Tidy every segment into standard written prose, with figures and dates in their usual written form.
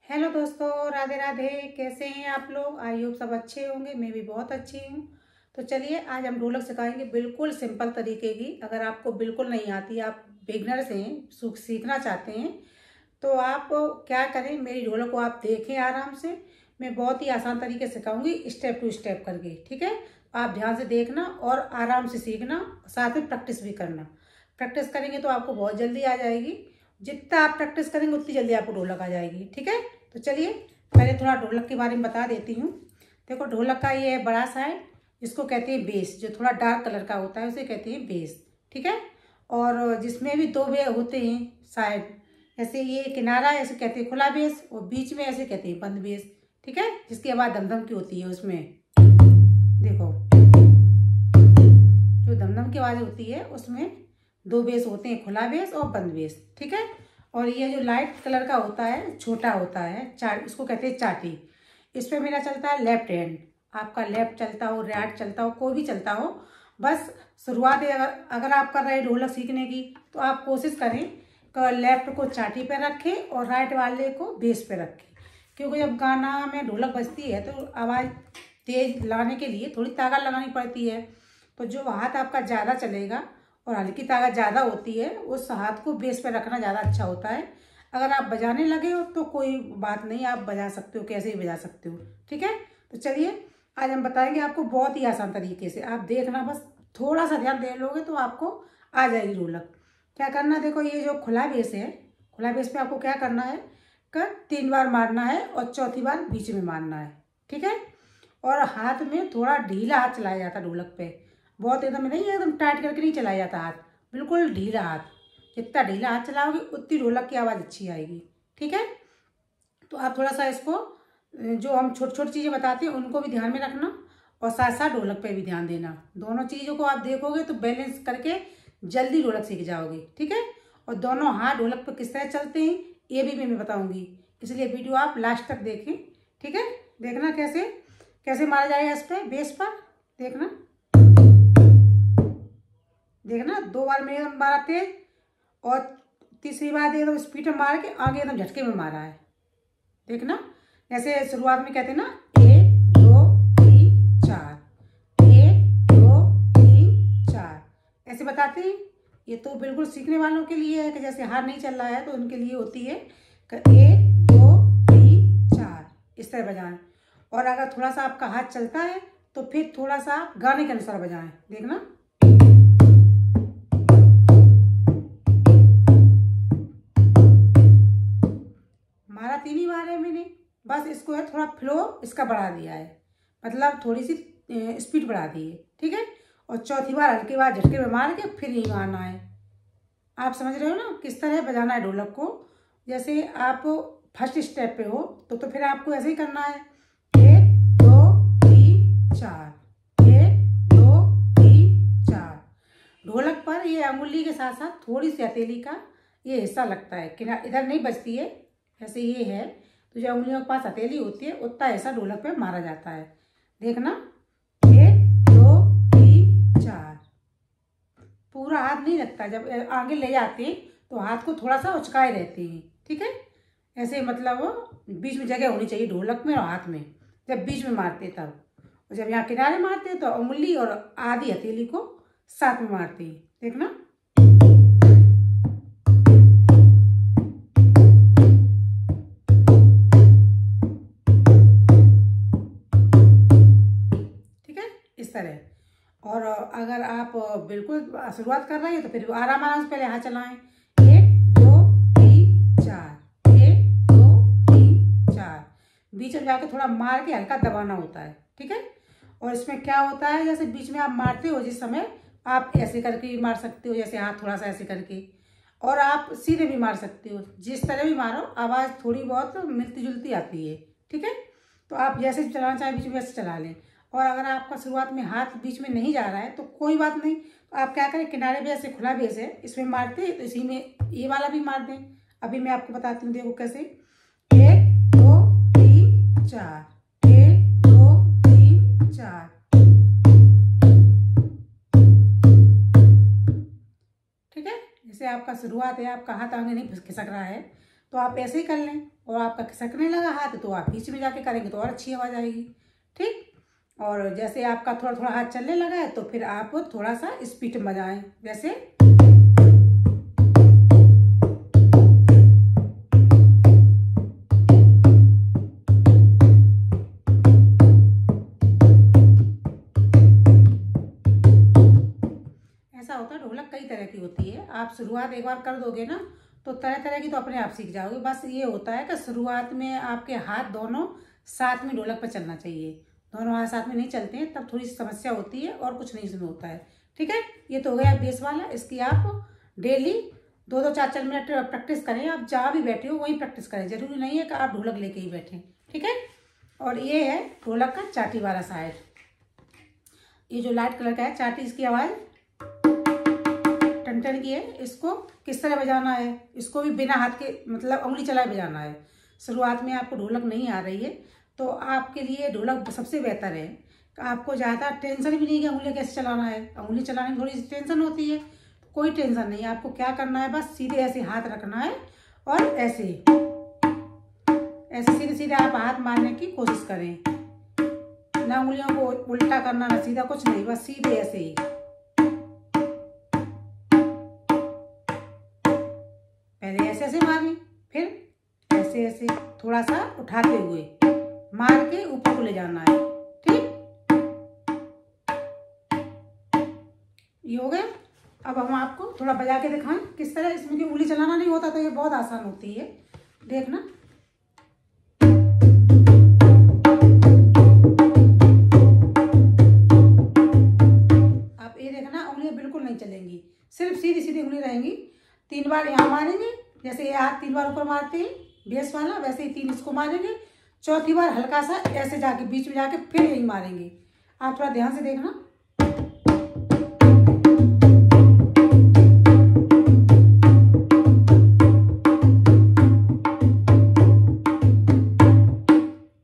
Hello दोस्तों, राधे राधे। कैसे हैं आप लोग? आई होप सब अच्छे होंगे। मैं भी बहुत अच्छी हूँ। तो चलिए आज हम ढोलक सिखाएंगे बिल्कुल सिंपल तरीके की। अगर आपको बिल्कुल नहीं आती, आप बिगनर्स हैं, सीखना चाहते हैं, तो आप क्या करें, मेरी ढोलक को आप देखें आराम से। मैं बहुत ही आसान तरीके से सिखाऊंगी, स्टेप टू स्टेप करके। ठीक है, आप ध्यान से देखना और आराम से सीखना, साथ में प्रैक्टिस भी करना। प्रैक्टिस करेंगे तो आपको बहुत जल्दी आ जाएगी। जितना आप प्रैक्टिस करेंगे उतनी जल्दी आपको ढोलक आ जाएगी। ठीक है, तो चलिए पहले थोड़ा ढोलक के बारे में बता देती हूँ। देखो, ढोलक का ये बड़ा सा है, इसको कहते हैं बेस। जो थोड़ा डार्क कलर का होता है उसे कहते हैं बेस। ठीक है, और जिसमें भी दो वे होते हैं साइड, ऐसे ये किनारा ऐसे कहते हैं खुला बेस, और बीच में ऐसे कहते हैं बंद बेस। ठीक है, जिसकी आवाज़ दमदम की होती है। उसमें देखो, जो दमदम की आवाज़ होती है उसमें दो बेस होते हैं, खुला बेस और बंद बेस। ठीक है, और ये जो लाइट कलर का होता है, छोटा होता है, इसको कहते हैं चाटी। इस पर मेरा चलता है लेफ्ट हैंड। आपका लेफ्ट चलता हो, राइट चलता हो, कोई भी चलता हो, बस शुरुआत है। अगर आप कर रहे हैं ढोलक सीखने की, तो आप कोशिश करें कि लेफ्ट को चाटी पर रखें और राइट वाले को बेस पे रखें। क्योंकि जब गाना में ढोलक बजती है तो आवाज़ तेज लाने के लिए थोड़ी ताकत लगानी पड़ती है। तो जो हाथ आपका ज़्यादा चलेगा और हल्की ताकत ज़्यादा होती है, उस हाथ को बेस पे रखना ज़्यादा अच्छा होता है। अगर आप बजाने लगे हो तो कोई बात नहीं, आप बजा सकते हो, कैसे भी बजा सकते हो। ठीक है, तो चलिए आज हम बताएंगे आपको बहुत ही आसान तरीके से। आप देखना, बस थोड़ा सा ध्यान दे लोगे तो आपको आ जाएगी ढोलक। क्या करना, देखो ये जो खुला बेस है, खुला बेस पे आपको क्या करना है, कर 3 बार मारना है और चौथी बार बीच में मारना है। ठीक है, और हाथ में थोड़ा ढीला हाथ चलाया जाता है ढोलक पे। बहुत एकदम नहीं, एकदम टाइट करके नहीं चलाया जाता हाथ, बिल्कुल ढीला हाथ। जितना ढीला हाथ चलाओगे उतनी ढोलक की आवाज़ अच्छी आएगी। ठीक है, तो आप थोड़ा सा इसको, जो हम छोटी छोटी चीज़ें बताते हैं उनको भी ध्यान में रखना, और साथ साथ ढोलक पे भी ध्यान देना। दोनों चीज़ों को आप देखोगे तो बैलेंस करके जल्दी ढोलक सीख जाओगे। ठीक है, और दोनों हाथ ढोलक पर किस तरह चलते हैं ये भी मैं बताऊँगी, इसलिए वीडियो आप लास्ट तक देखें। ठीक है, देखना कैसे कैसे मारा जाएगा इस पर, बेस पर। देखना देखना, 2 बार में एकदम मारा तेज, और तीसरी बार एकदम स्पीड में मार के आगे एकदम झटके में मारा है। देखना, जैसे शुरुआत में कहते हैं ना, 1 2 3 4, 1 2 3 4, ऐसे बताते हैं। ये तो बिल्कुल सीखने वालों के लिए है कि जैसे हाथ नहीं चल रहा है तो उनके लिए होती है कि 1 2 3 4, इस तरह बजाएं। और अगर थोड़ा सा आपका हाथ चलता है तो फिर थोड़ा सा गाने के अनुसार बजाएं। देखना, हमारा 3 ही बार है, मैंने बस इसको है थोड़ा फ्लो इसका बढ़ा दिया है, मतलब थोड़ी सी स्पीड बढ़ा दी है। ठीक है, और चौथी बार हल्की बार झटके में मार के फिर ही मारना है। आप समझ रहे हो ना किस तरह बजाना है ढोलक को। जैसे आप फर्स्ट स्टेप पे हो तो फिर आपको ऐसे ही करना है, 1 2 3 4, 1 2 3 4। ढोलक पर ये अंगुली के साथ साथ थोड़ी सी हथेली का ये हिस्सा लगता है, कि इधर नहीं बजती है, ऐसे ये है। तो जो उंगलियों के पास हथेली होती है उतना ऐसा ढोलक पे मारा जाता है। देखना, 1 2 3 4। पूरा हाथ नहीं लगता, जब आगे ले जाते हैं तो हाथ को थोड़ा सा उचकाए रहते हैं। ठीक है, ऐसे मतलब बीच में जगह होनी चाहिए ढोलक में और हाथ में, जब बीच में मारते तब। और जब यहाँ किनारे मारते तो उंगली और आधी हथेली को साथ में मारते हैं। देखना, इस तरह। और अगर आप बिल्कुल शुरुआत कर रहे हैं तो फिर आराम आराम से पहले हाथ चलाएं, 1 2 3 4, 1 2 3 4। बीच में जाके थोड़ा मार के हल्का दबाना होता है। ठीक है, और इसमें क्या होता है, जैसे बीच में आप मारते हो जिस समय, आप ऐसे करके भी मार सकते हो, जैसे हाथ थोड़ा सा ऐसे करके, और आप सीधे भी मार सकते हो। जिस तरह भी मारो आवाज़ थोड़ी बहुत मिलती जुलती आती है। ठीक है, तो आप जैसे चलाना चाहें बीच में वैसे चला लें। और अगर आपका शुरुआत में हाथ बीच में नहीं जा रहा है तो कोई बात नहीं, तो आप क्या करें, किनारे पे ऐसे खुला बेस है, इसमें मारते तो इसी में ये वाला भी मार दें। अभी मैं आपको बताती हूँ, देखो कैसे, 1 2 3 4, 1 2 3 4। ठीक है, जैसे आपका शुरुआत है, आपका हाथ आगे नहीं खिसक रहा है, तो आप ऐसे ही कर लें। और आपका खिसकने लगा हाथ तो आप बीच में जाके करेंगे तो और अच्छी आवाज़ आएगी। ठीक। और जैसे आपका थोड़ा थोड़ा हाथ चलने लगा है तो फिर आप थोड़ा सा स्पीड में बजाएं, जैसे ऐसा होता है। ढोलक कई तरह की होती है, आप शुरुआत एक बार कर दोगे ना तो तरह तरह की तो अपने आप सीख जाओगे। बस ये होता है कि शुरुआत में आपके हाथ दोनों साथ में ढोलक पर चलना चाहिए। दोनों हाथ साथ में नहीं चलते हैं तब थोड़ी सी समस्या होती है और कुछ नहीं इसमें होता है। ठीक है, ये तो हो गया बेस वाला। इसकी आप डेली 2-2, 4-4 मिनट प्रैक्टिस करें। आप जहाँ भी बैठे हो वहीं प्रैक्टिस करें, जरूरी नहीं है कि आप ढोलक लेके ही बैठें। ठीक है। और ये है ढोलक का चाटी वाला साइड। ये जो लाइट कलर का है चाटी, इसकी आवाज़ टन की है। इसको किस तरह बजाना है, इसको भी बिना हाथ के मतलब उंगली चलाए बजाना है। शुरुआत में आपको ढोलक नहीं आ रही है तो आपके लिए ढोलक सबसे बेहतर है। आपको ज़्यादा टेंशन भी नहीं कि उंगली कैसे चलाना है। उंगली चलाने में थोड़ी सी टेंशन होती है, कोई टेंशन नहीं है। आपको क्या करना है, बस सीधे ऐसे हाथ रखना है और ऐसे ऐसे सीधे सीधे आप हाथ मारने की कोशिश करें। ना उंगलियों को उल्टा करना ना सीधा, कुछ नहीं, बस सीधे ऐसे ही। पहले ऐसे ऐसे मारें, फिर ऐसे ऐसे थोड़ा सा उठाते हुए मार के ऊपर को ले जाना है। ठीक, ये हो गया। अब हम आपको थोड़ा बजा के दिखाएं किस तरह। इसमें की उंगली चलाना नहीं होता तो ये बहुत आसान होती है, देखना। आप ये देखना, उंगलियां बिल्कुल नहीं चलेंगी, सिर्फ सीधी सीधी उंगली रहेंगी। 3 बार यहाँ मारेंगे, जैसे ये हाथ 3 बार ऊपर मारते हैं बेस वाला, वैसे ही 3 इसको मारेंगे। चौथी बार हल्का सा ऐसे जाके बीच में जाके फिर यही मारेंगे। आप थोड़ा ध्यान से देखना।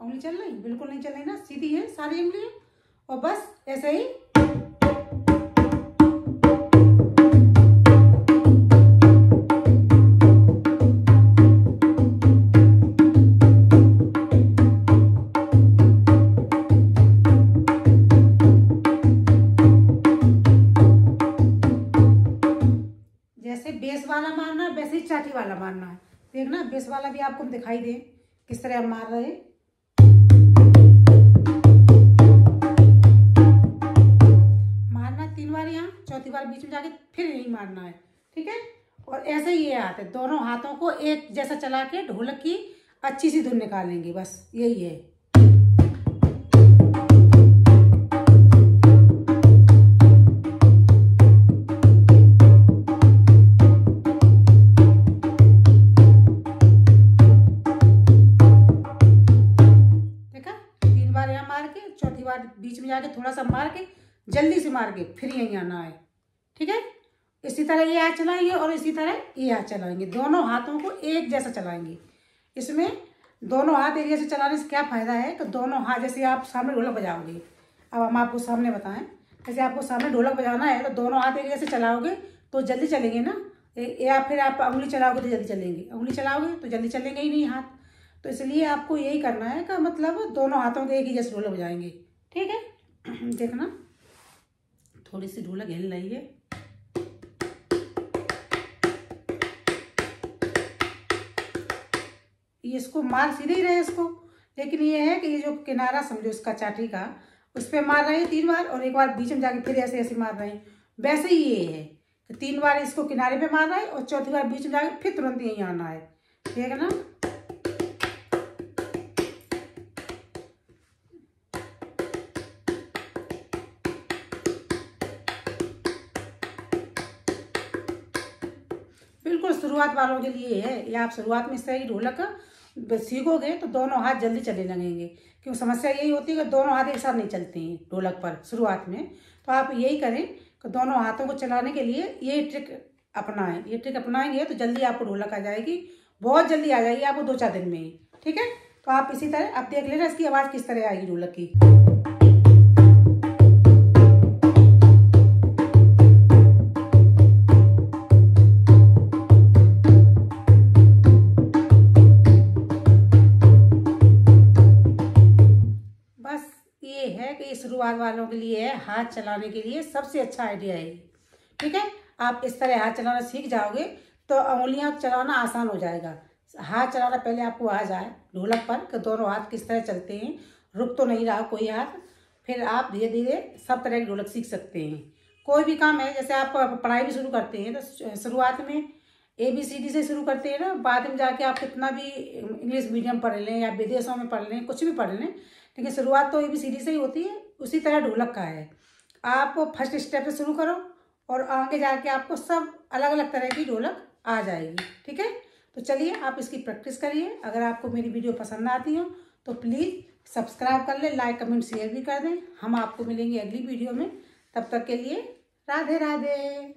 उंगली चल रही? बिल्कुल नहीं चल रही ना, सीधी है सारी उंगलियां। और बस ऐसे ही बेस वाला मारना है वैसे ही चाटी वाला मारना है। देखना बेस वाला भी आपको दिखाई दे किस तरह हम मार रहे हैं। मारना 3 बार यहाँ, चौथी बार बीच में जाके फिर यही मारना है। ठीक है। और ऐसे ही ये हाथ है, दोनों हाथों को एक जैसा चला के ढोलक की अच्छी सी धुन निकालेंगे, बस यही है। चौथी बार बीच में जाके थोड़ा सा मार के जल्दी से मार के फिर यहीं आना है। ठीक है। इसी तरह ये हाथ चलाएंगे और इसी तरह ये हाथ चलाएंगे, दोनों हाथों को एक जैसा चलाएंगे। इसमें दोनों हाथ एक जैसे चलाने से क्या फायदा है कि दोनों हाथ, जैसे आप सामने ढोलक बजाओगे, अब हम आपको सामने बताएं, जैसे आपको सामने ढोलक बजाना है तो दोनों हाथ एक जैसे चलाओगे तो जल्दी चलेंगे ना। या फिर आप उंगली चलाओगे तो जल्दी चलेंगे, उंगली चलाओगे तो जल्दी चलेंगे ही नहीं हाथ। तो इसलिए आपको यही करना है कि मतलब दोनों हाथों के एक ही जैसे ढोलक बजाएंगे। ठीक है। देखना थोड़ी सी ढोलक हिल रही है। ये इसको मार सीधे ही रहे इसको, लेकिन ये है कि ये जो किनारा समझो इसका चाटी का, उस पर मार रहे हैं 3 बार और एक बार बीच में जाके फिर ऐसे ऐसे मार रहे हैं। वैसे ही ये है कि 3 बार इसको किनारे पे मार रहा है और चौथी बार बीच में जाके फिर तुरंत यहीं आना है। ठीक है ना। बिल्कुल शुरुआत वालों के लिए है। या आप शुरुआत में इस तरह की ढोलक सीखोगे तो दोनों हाथ जल्दी चलने लगेंगे, क्योंकि समस्या यही होती है कि दोनों हाथ एक साथ नहीं चलते हैं ढोलक पर शुरुआत में। तो आप यही करें कि दोनों हाथों को चलाने के लिए ये ट्रिक अपनाएं। ये ट्रिक अपनाएंगे तो जल्दी आपको ढोलक आ जाएगी, बहुत जल्दी आ जाएगी आपको 2-4 दिन में ही। ठीक है। तो आप इसी तरह आप देख लेना इसकी आवाज़ किस तरह आएगी ढोलक की। शुरुआत वालों के लिए है, हाथ चलाने के लिए सबसे अच्छा आइडिया है। ठीक है, आप इस तरह हाथ चलाना सीख जाओगे तो उंगलियां चलाना आसान हो जाएगा। हाथ चलाना पहले आपको आ जाए ढोलक पर कि दोनों हाथ किस तरह चलते हैं, रुक तो नहीं रहा कोई हाथ, फिर आप धीरे धीरे सब तरह की ढोलक सीख सकते हैं। कोई भी काम है, जैसे आप पढ़ाई भी शुरू करते हैं तो शुरुआत में ABCD से शुरू करते हैं ना, बाद में जाके आप कितना भी इंग्लिश मीडियम पढ़ लें या विदेशों में पढ़ लें, कुछ भी पढ़ लें, लेकिन शुरुआत तो ABCD से ही होती है। उसी तरह ढोलक का है, आप फर्स्ट स्टेप से शुरू करो और आगे जाके आपको सब अलग अलग तरह की ढोलक आ जाएगी। ठीक है, तो चलिए आप इसकी प्रैक्टिस करिए। अगर आपको मेरी वीडियो पसंद आती हो तो प्लीज़ सब्सक्राइब कर लें, लाइक कमेंट शेयर भी कर दें। हम आपको मिलेंगे अगली वीडियो में, तब तक के लिए राधे राधे।